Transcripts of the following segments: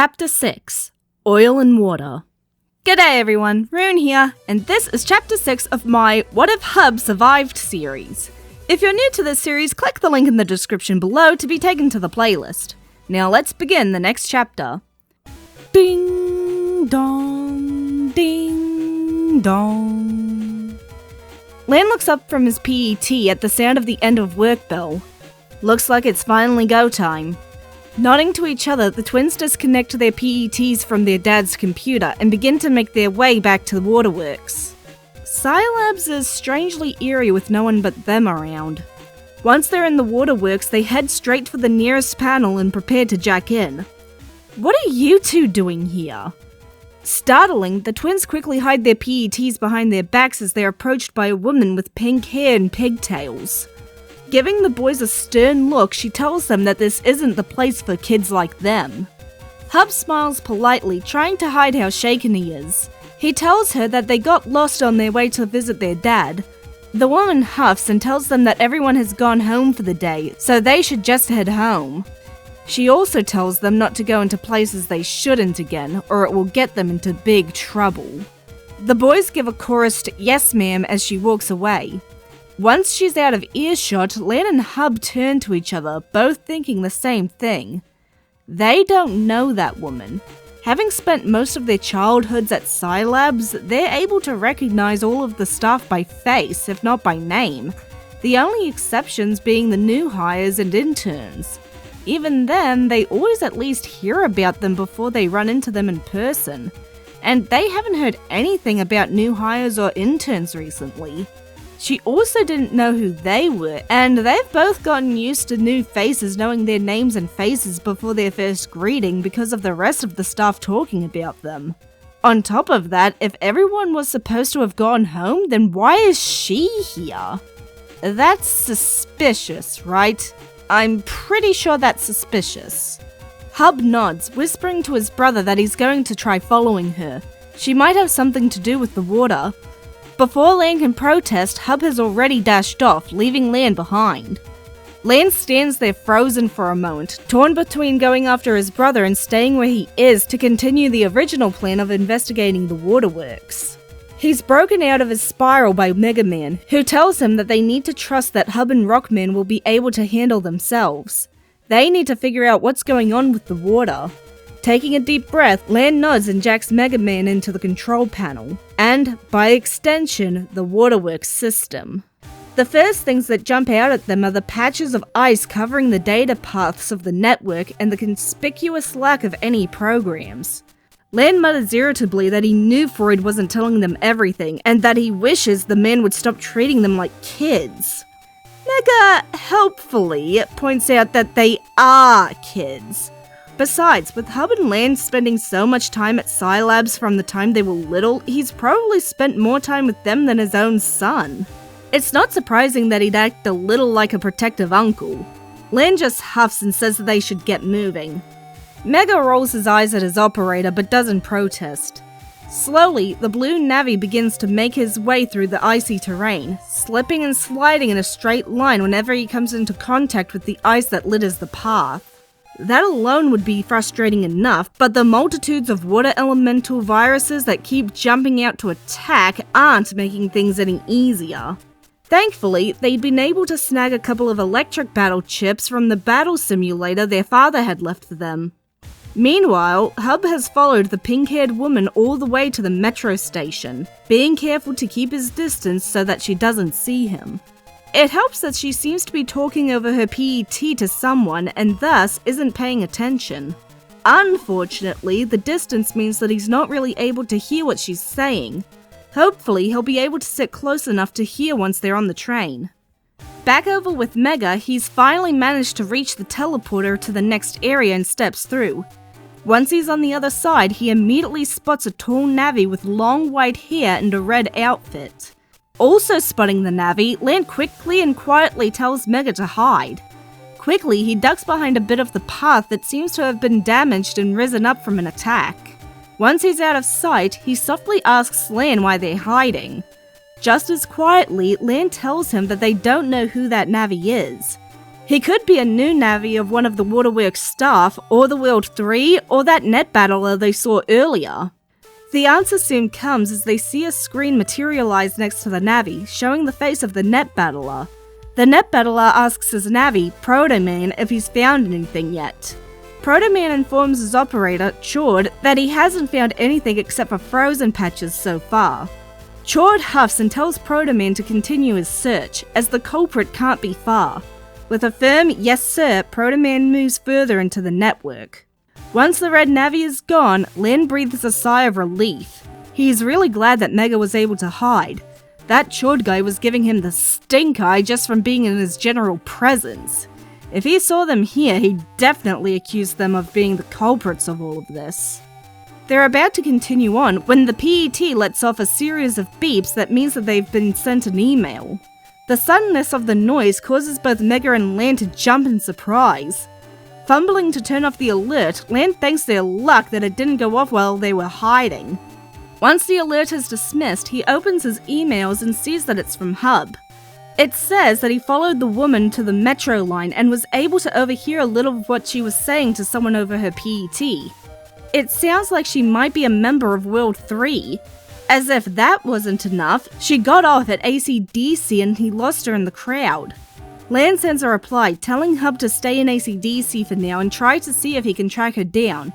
Chapter 6, Oil and Water. G'day everyone, Rune here, and this is Chapter 6 of my What If Hub Survived series. If you're new to this series, click the link in the description below to be taken to the playlist. Now let's begin the next chapter. Ding dong, ding dong. Lan looks up from his PET at the sound of the end of work bell. Looks like it's finally go time. Nodding to each other, the twins disconnect their PETs from their dad's computer and begin to make their way back to the waterworks. Scilabs is strangely eerie with no one but them around. Once they're in the waterworks, they head straight for the nearest panel and prepare to jack in. What are you two doing here? Startling, the twins quickly hide their PETs behind their backs as they're approached by a woman with pink hair and pigtails. Giving the boys a stern look, she tells them that this isn't the place for kids like them. Hub smiles politely, trying to hide how shaken he is. He tells her that they got lost on their way to visit their dad. The woman huffs and tells them that everyone has gone home for the day, so they should just head home. She also tells them not to go into places they shouldn't again, or it will get them into big trouble. The boys give a chorused "yes ma'am" as she walks away. Once she's out of earshot, Lan and Hub turn to each other, both thinking the same thing. They don't know that woman. Having spent most of their childhoods at Scilabs, they're able to recognize all of the staff by face, if not by name. The only exceptions being the new hires and interns. Even then, they always at least hear about them before they run into them in person. And they haven't heard anything about new hires or interns recently. She also didn't know who they were, and they've both gotten used to new faces knowing their names and faces before their first greeting because of the rest of the staff talking about them. On top of that, if everyone was supposed to have gone home, then why is she here? That's suspicious, right? I'm pretty sure that's suspicious. Hub nods, whispering to his brother that he's going to try following her. She might have something to do with the water. Before Lan can protest, Hub has already dashed off, leaving Lan behind. Lan stands there frozen for a moment, torn between going after his brother and staying where he is to continue the original plan of investigating the waterworks. He's broken out of his spiral by Megaman, who tells him that they need to trust that Hub and Rockman will be able to handle themselves. They need to figure out what's going on with the water. Taking a deep breath, Lan nods and jacks Megaman into the control panel, and, by extension, the waterworks system. The first things that jump out at them are the patches of ice covering the data paths of the network and the conspicuous lack of any programs. Lan mutters irritably that he knew Freud wasn't telling them everything, and that he wishes the man would stop treating them like kids. Mega helpfully points out that they are kids. Besides, with Hub and Lan spending so much time at Scilabs from the time they were little, he's probably spent more time with them than his own son. It's not surprising that he'd act a little like a protective uncle. Lan just huffs and says that they should get moving. Mega rolls his eyes at his operator but doesn't protest. Slowly, the blue navvy begins to make his way through the icy terrain, slipping and sliding in a straight line whenever he comes into contact with the ice that litters the path. That alone would be frustrating enough, but the multitudes of water elemental viruses that keep jumping out to attack aren't making things any easier. Thankfully, they'd been able to snag a couple of electric battle chips from the battle simulator their father had left for them. Meanwhile, Hub has followed the pink-haired woman all the way to the metro station, being careful to keep his distance so that she doesn't see him. It helps that she seems to be talking over her PET to someone and thus isn't paying attention. Unfortunately, the distance means that he's not really able to hear what she's saying. Hopefully, he'll be able to sit close enough to hear once they're on the train. Back over with Mega, he's finally managed to reach the teleporter to the next area and steps through. Once he's on the other side, he immediately spots a tall navvy with long white hair and a red outfit. Also spotting the navvy, Lan quickly and quietly tells Mega to hide. Quickly, he ducks behind a bit of the path that seems to have been damaged and risen up from an attack. Once he's out of sight, he softly asks Lan why they're hiding. Just as quietly, Lan tells him that they don't know who that navvy is. He could be a new Navi of one of the waterworks staff, or the World 3, or that net battler they saw earlier. The answer soon comes as they see a screen materialize next to the Navi, showing the face of the net battler. The net battler asks his Navi, Protoman, if he's found anything yet. Protoman informs his operator, Chord, that he hasn't found anything except for frozen patches so far. Chord huffs and tells Protoman to continue his search, as the culprit can't be far. With a firm yes sir, Protoman moves further into the network. Once the red Navi is gone, Len breathes a sigh of relief. He is really glad that Mega was able to hide. That Chord guy was giving him the stink eye just from being in his general presence. If he saw them here, he'd definitely accuse them of being the culprits of all of this. They're about to continue on when the PET lets off a series of beeps that means that they've been sent an email. The suddenness of the noise causes both Mega and Lan to jump in surprise. Fumbling to turn off the alert, Lan thanks their luck that it didn't go off while they were hiding. Once the alert is dismissed, he opens his emails and sees that it's from Hub. It says that he followed the woman to the metro line and was able to overhear a little of what she was saying to someone over her PET. It sounds like she might be a member of World 3. As if that wasn't enough, she got off at AC/DC and he lost her in the crowd. Lan sends a reply telling Hub to stay in AC/DC for now and try to see if he can track her down.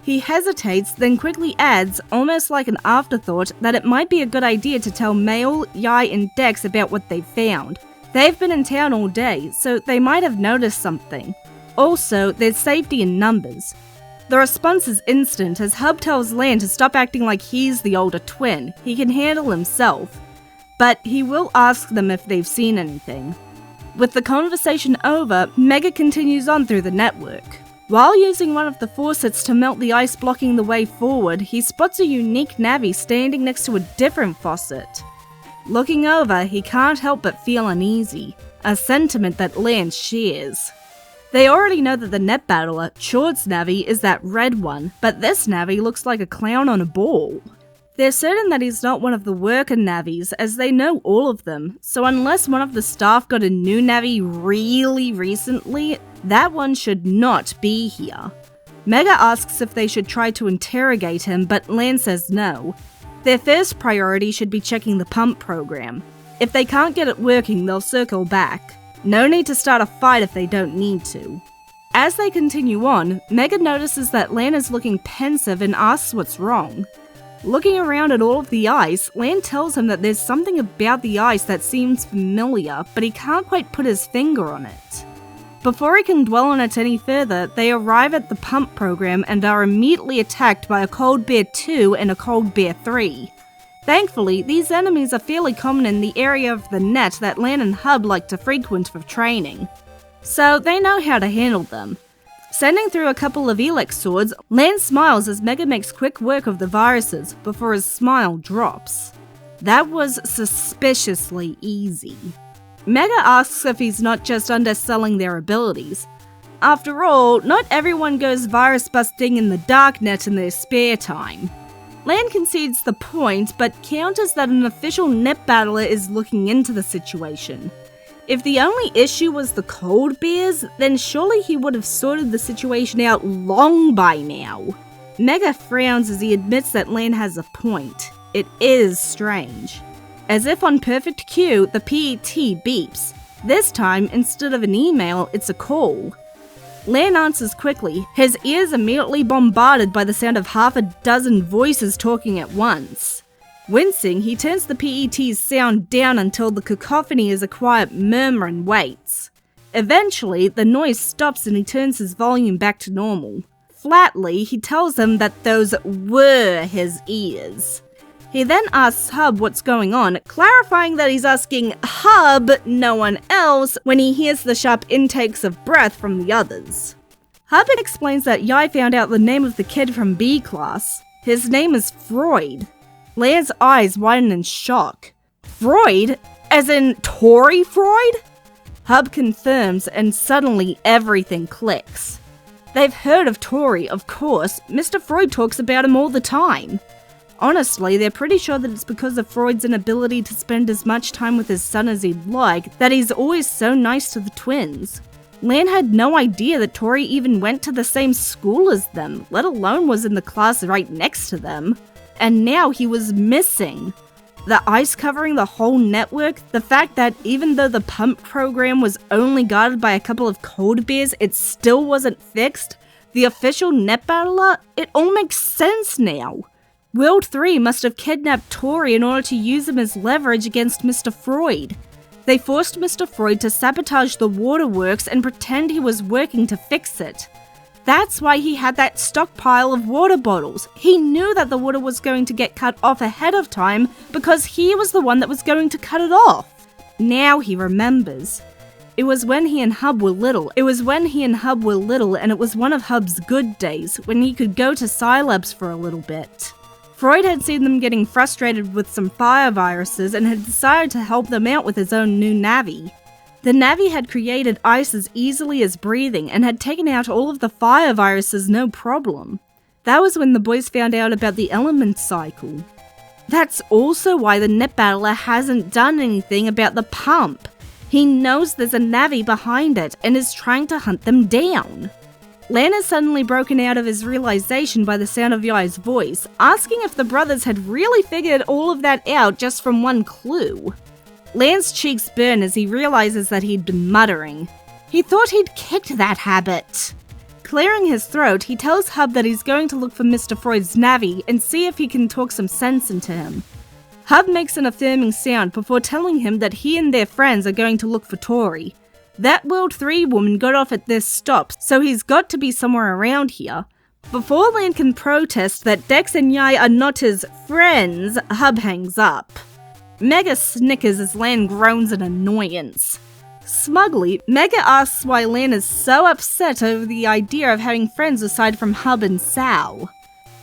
He hesitates, then quickly adds, almost like an afterthought, that it might be a good idea to tell Mail, Yai, and Dex about what they've found. They've been in town all day, so they might have noticed something. Also, there's safety in numbers. The response is instant as Hub tells Lan to stop acting like he's the older twin. He can handle himself. But he will ask them if they've seen anything. With the conversation over, Mega continues on through the network. While using one of the faucets to melt the ice blocking the way forward, he spots a unique Navi standing next to a different faucet. Looking over, he can't help but feel uneasy, a sentiment that Lan shares. They already know that the net battler, Chord's Navi, is that red one, but this Navi looks like a clown on a ball. They're certain that he's not one of the worker Navis, as they know all of them, so unless one of the staff got a new Navi really recently, that one should not be here. Mega asks if they should try to interrogate him, but Lan says no. Their first priority should be checking the pump program. If they can't get it working, they'll circle back. No need to start a fight if they don't need to. As they continue on, Mega notices that Lan is looking pensive and asks what's wrong. Looking around at all of the ice, Lan tells him that there's something about the ice that seems familiar, but he can't quite put his finger on it. Before he can dwell on it any further, they arrive at the pump program and are immediately attacked by a Cold Bear 2 and a Cold Bear 3. Thankfully, these enemies are fairly common in the area of the net that Lan and Hub like to frequent for training, so they know how to handle them. Sending through a couple of Elex swords, Lan smiles as Mega makes quick work of the viruses before his smile drops. That was suspiciously easy. Mega asks if he's not just underselling their abilities. After all, not everyone goes virus busting in the darknet in their spare time. Lan concedes the point, but counters that an official net battler is looking into the situation. If the only issue was the cold bears, then surely he would have sorted the situation out long by now. Mega frowns as he admits that Lan has a point. It is strange. As if on perfect cue, the PET beeps. This time, instead of an email, it's a call. Lan answers quickly, his ears immediately bombarded by the sound of half a dozen voices talking at once. Wincing, he turns the PET's sound down until the cacophony is a quiet murmur and waits. Eventually, the noise stops and he turns his volume back to normal. Flatly, he tells them that those were his ears. He then asks Hub what's going on, clarifying that he's asking Hub, no one else, when he hears the sharp intakes of breath from the others. Hub explains that Yai found out the name of the kid from B class. His name is Freud. Lan's eyes widen in shock. Freud? As in Tori Freud? Hub confirms, and suddenly everything clicks. They've heard of Tori, of course. Mr. Freud talks about him all the time. Honestly, they're pretty sure that it's because of Freud's inability to spend as much time with his son as he'd like that he's always so nice to the twins. Lan had no idea that Tori even went to the same school as them, let alone was in the class right next to them. And now he was missing. The ice covering the whole network, the fact that even though the pump program was only guarded by a couple of cold bears, it still wasn't fixed. The official net battler, it all makes sense now. World 3 must have kidnapped Tori in order to use him as leverage against Mr. Freud. They forced Mr. Freud to sabotage the waterworks and pretend he was working to fix it. That's why he had that stockpile of water bottles. He knew that the water was going to get cut off ahead of time because he was the one that was going to cut it off. Now he remembers. It was when he and Hub were little. And it was one of Hub's good days, when he could go to Scilabs for a little bit. Freud had seen them getting frustrated with some fire viruses and had decided to help them out with his own new Navi. The Navi had created ice as easily as breathing and had taken out all of the fire viruses no problem. That was when the boys found out about the element cycle. That's also why the net battler hasn't done anything about the pump. He knows there's a Navi behind it and is trying to hunt them down. Lan is suddenly broken out of his realization by the sound of Yai's voice, asking if the brothers had really figured all of that out just from one clue. Lan's cheeks burn as he realizes that he'd been muttering. He thought he'd kicked that habit. Clearing his throat, he tells Hub that he's going to look for Mr. Freud's Navi and see if he can talk some sense into him. Hub makes an affirming sound before telling him that he and their friends are going to look for Tori. That World 3 woman got off at this stop, so he's got to be somewhere around here. Before Lan can protest that Dex and Yai are not his friends, Hub hangs up. Mega snickers as Lan groans in annoyance. Smugly, Mega asks why Lan is so upset over the idea of having friends aside from Hub and Sal.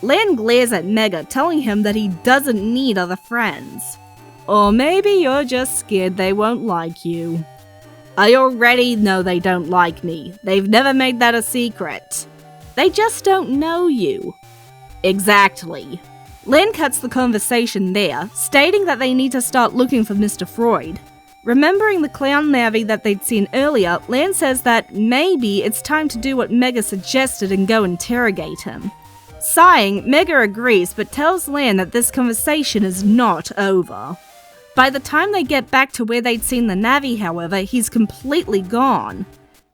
Lan glares at Mega, telling him that he doesn't need other friends. Or maybe you're just scared they won't like you. I already know they don't like me. They've never made that a secret. They just don't know you. Exactly. Lan cuts the conversation there, stating that they need to start looking for Mr. Freud. Remembering the clown Navi that they'd seen earlier, Lan says that maybe it's time to do what Mega suggested and go interrogate him. Sighing, Mega agrees but tells Lan that this conversation is not over. By the time they get back to where they'd seen the Navi, however, he's completely gone.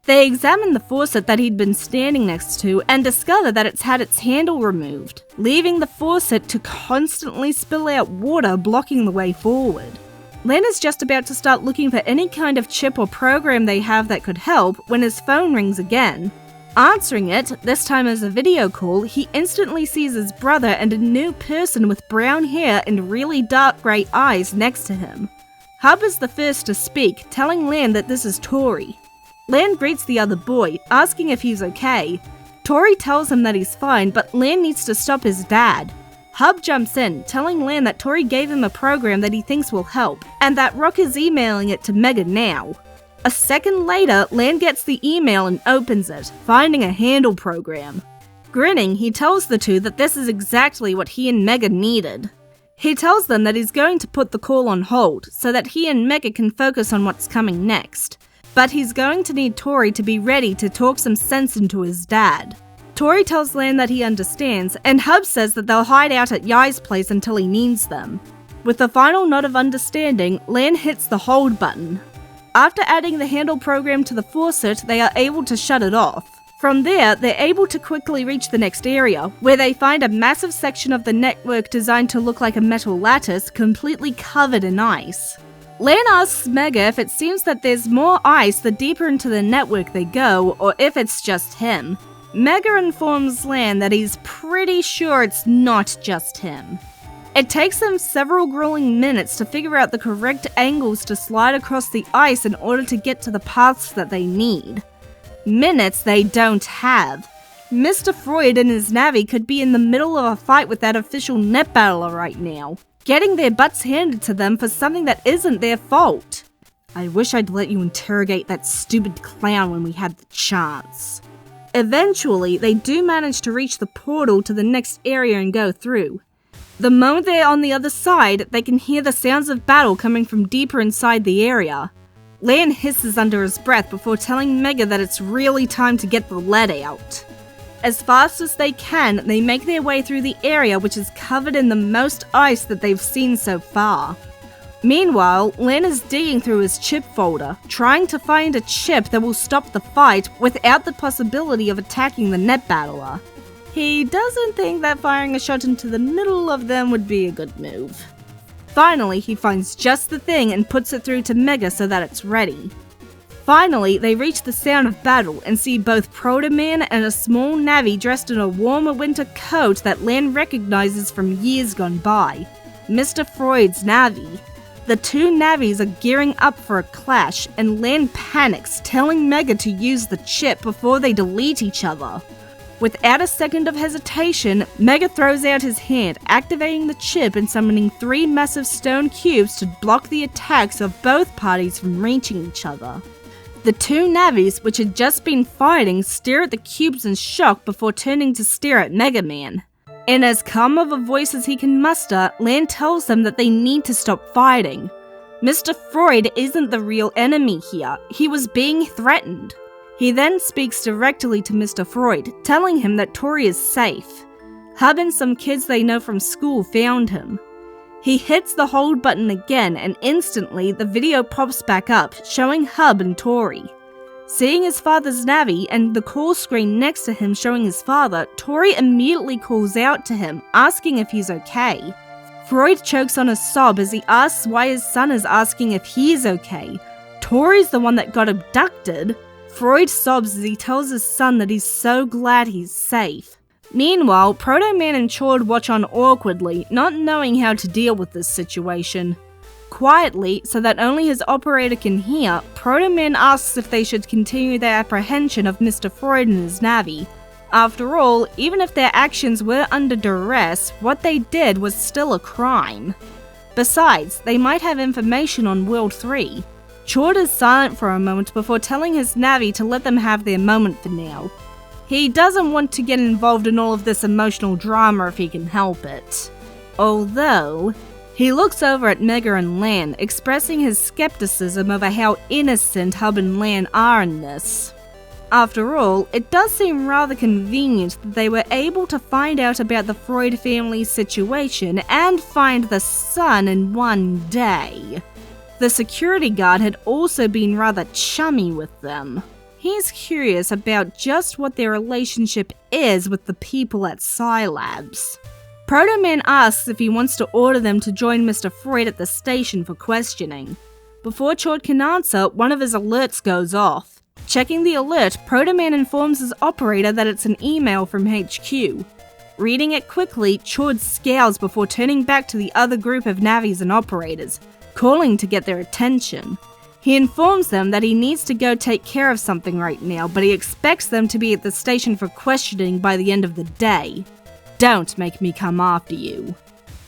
They examine the faucet that he'd been standing next to and discover that it's had its handle removed, leaving the faucet to constantly spill out water, blocking the way forward. Lan is just about to start looking for any kind of chip or program they have that could help when his phone rings again. Answering it, this time as a video call, he instantly sees his brother and a new person with brown hair and really dark grey eyes next to him. Hub is the first to speak, telling Lan that this is Tori. Lan greets the other boy, asking if he's okay. Tori tells him that he's fine, but Lan needs to stop his dad. Hub jumps in, telling Lan that Tori gave him a program that he thinks will help, and that Rock is emailing it to Mega now. A second later, Lan gets the email and opens it, finding a handle program. Grinning, he tells the two that this is exactly what he and Mega needed. He tells them that he's going to put the call on hold, so that he and Mega can focus on what's coming next. But he's going to need Tori to be ready to talk some sense into his dad. Tori tells Lan that he understands, and Hub says that they'll hide out at Yai's place until he needs them. With a final nod of understanding, Lan hits the hold button. After adding the handle program to the faucet, they are able to shut it off. From there, they're able to quickly reach the next area, where they find a massive section of the network designed to look like a metal lattice, completely covered in ice. Lan asks Mega if it seems that there's more ice the deeper into the network they go, or if it's just him. Mega informs Lan that he's pretty sure it's not just him. It takes them several grueling minutes to figure out the correct angles to slide across the ice in order to get to the paths that they need. Minutes they don't have. Mr. Freud and his Navi could be in the middle of a fight with that official net battler right now, getting their butts handed to them for something that isn't their fault. I wish I'd let you interrogate that stupid clown when we had the chance. Eventually, they do manage to reach the portal to the next area and go through. The moment they're on the other side, they can hear the sounds of battle coming from deeper inside the area. Lan hisses under his breath before telling Mega that it's really time to get the lead out. As fast as they can, they make their way through the area which is covered in the most ice that they've seen so far. Meanwhile, Lan is digging through his chip folder, trying to find a chip that will stop the fight without the possibility of attacking the net battler. He doesn't think that firing a shot into the middle of them would be a good move. Finally, he finds just the thing and puts it through to Mega so that it's ready. Finally, they reach the sound of battle and see both Protoman and a small Navi dressed in a warmer winter coat that Lan recognizes from years gone by, Mr. Freud's Navi. The two Navis are gearing up for a clash, and Lan panics, telling Mega to use the chip before they delete each other. Without a second of hesitation, Mega throws out his hand, activating the chip and summoning 3 massive stone cubes to block the attacks of both parties from reaching each other. The two Navis, which had just been fighting, stare at the cubes in shock before turning to stare at Megaman. In as calm of a voice as he can muster, Lan tells them that they need to stop fighting. Mr. Freud isn't the real enemy here, he was being threatened. He then speaks directly to Mr. Freud, telling him that Tori is safe. Hub and some kids they know from school found him. He hits the hold button again, and instantly the video pops back up, showing Hub and Tori. Seeing his father's Navi and the call screen next to him showing his father, Tori immediately calls out to him, asking if he's okay. Freud chokes on a sob as he asks why his son is asking if he's okay. Tori's the one that got abducted. Freud sobs as he tells his son that he's so glad he's safe. Meanwhile, Protoman and Chord watch on awkwardly, not knowing how to deal with this situation. Quietly, so that only his operator can hear, Protoman asks if they should continue their apprehension of Mr. Freud and his Navi. After all, even if their actions were under duress, what they did was still a crime. Besides, they might have information on World 3. Chord is silent for a moment before telling his Navi to let them have their moment for now. He doesn't want to get involved in all of this emotional drama if he can help it. Although, he looks over at Mega and Lan, expressing his skepticism over how innocent Hub and Lan are in this. After all, it does seem rather convenient that they were able to find out about the Freud family's situation and find the son in one day. The security guard had also been rather chummy with them. He's curious about just what their relationship is with the people at Scilabs. Protoman asks if he wants to order them to join Mr. Freud at the station for questioning. Before Chord can answer, one of his alerts goes off. Checking the alert, Protoman informs his operator that it's an email from HQ. Reading it quickly, Chord scowls before turning back to the other group of Navis and operators, calling to get their attention. He informs them that he needs to go take care of something right now, but he expects them to be at the station for questioning by the end of the day. Don't make me come after you.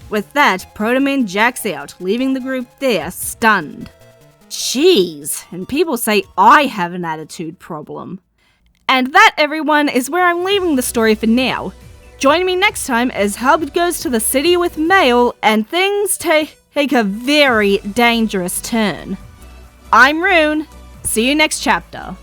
With that, Protoman jacks out, leaving the group there, stunned. Jeez, and people say I have an attitude problem. And that, everyone, is where I'm leaving the story for now. Join me next time as Hub goes to the city with mail and things take a very dangerous turn. I'm Rune. See you next chapter.